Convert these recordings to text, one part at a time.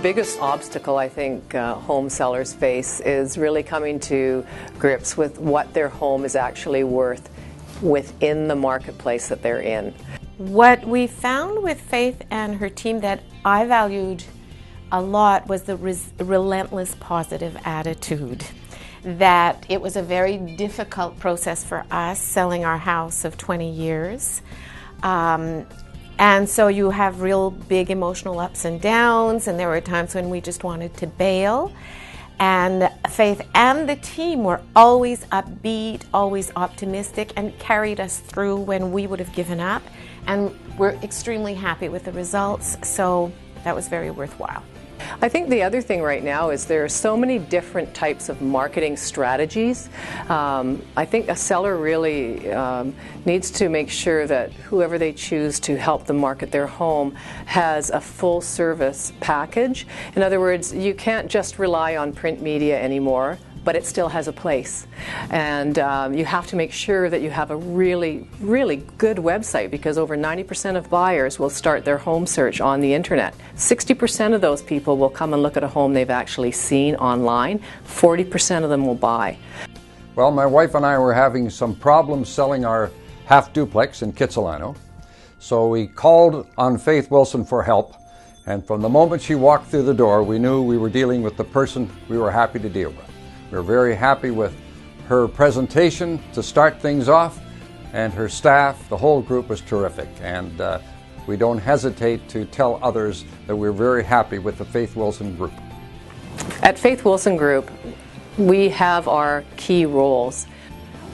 biggest obstacle I think home sellers face is really coming to grips with what their home is actually worth within the marketplace that they're in. What we found with Faith and her team that I valued a lot was the relentless positive attitude. That it was a very difficult process for us selling our house of 20 years. And so you have real big emotional ups and downs, and there were times when we just wanted to bail. And Faith and the team were always upbeat, always optimistic, and carried us through when we would have given up. And we're extremely happy with the results, so that was very worthwhile. I think the other thing right now is there are so many different types of marketing strategies. I think a seller really needs to make sure that whoever they choose to help them market their home has a full service package. In other words, you can't just rely on print media anymore, but it still has a place. And you have to make sure that you have a really, really good website, because over 90% of buyers will start their home search on the internet. 60% of those people will come and look at a home they've actually seen online. 40% of them will buy. Well, my wife and I were having some problems selling our half duplex in Kitsilano. So we called on Faith Wilson for help. And from the moment she walked through the door, we knew we were dealing with the person we were happy to deal with. We're very happy with her presentation to start things off, and her staff, the whole group was terrific. And we don't hesitate to tell others that we're very happy with the Faith Wilson Group. At Faith Wilson Group, we have our key roles.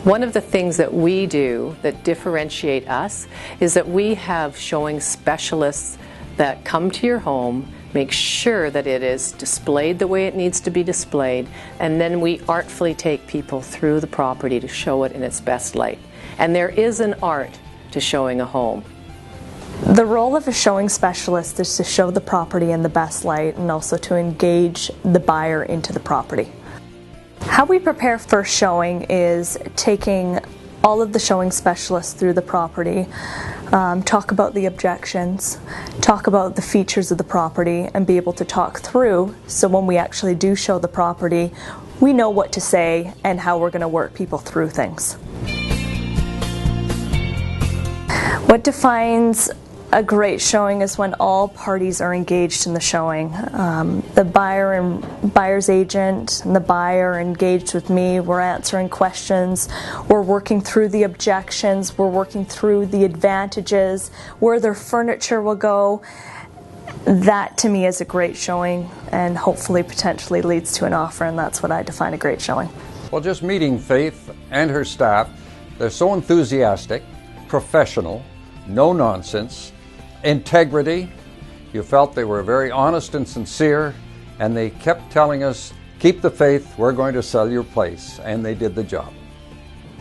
One of the things that we do that differentiate us is that we have showing specialists that come to your home, make sure that it is displayed the way it needs to be displayed, and then we artfully take people through the property to show it in its best light. And there is an art to showing a home. The role of a showing specialist is to show the property in the best light and also to engage the buyer into the property. How we prepare for showing is taking all of the showing specialists through the property, talk about the objections, talk about the features of the property, and be able to talk through, so when we actually do show the property, we know what to say and how we're going to work people through things. What defines a great showing is when all parties are engaged in the showing. The buyer and buyer's agent and the buyer are engaged with me. We're answering questions. We're working through the objections. We're working through the advantages, where their furniture will go. That to me is a great showing, and hopefully potentially leads to an offer, and that's what I define a great showing. Well, just meeting Faith and her staff, they're so enthusiastic, professional, no nonsense, integrity. You felt they were very honest and sincere, and they kept telling us, keep the faith, we're going to sell your place, and they did the job.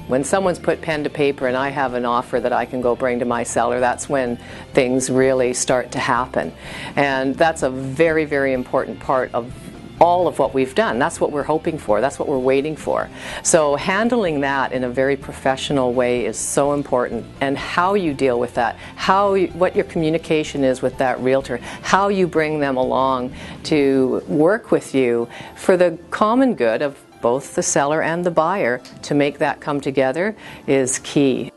When someone's put pen to paper and I have an offer that I can go bring to my seller, that's when things really start to happen. And that's a very, very important part of all of what we've done. That's what we're hoping for. That's what we're waiting for. So handling that in a very professional way is so important, and how you deal with that, what your communication is with that realtor, how you bring them along to work with you for the common good of both the seller and the buyer to make that come together is key.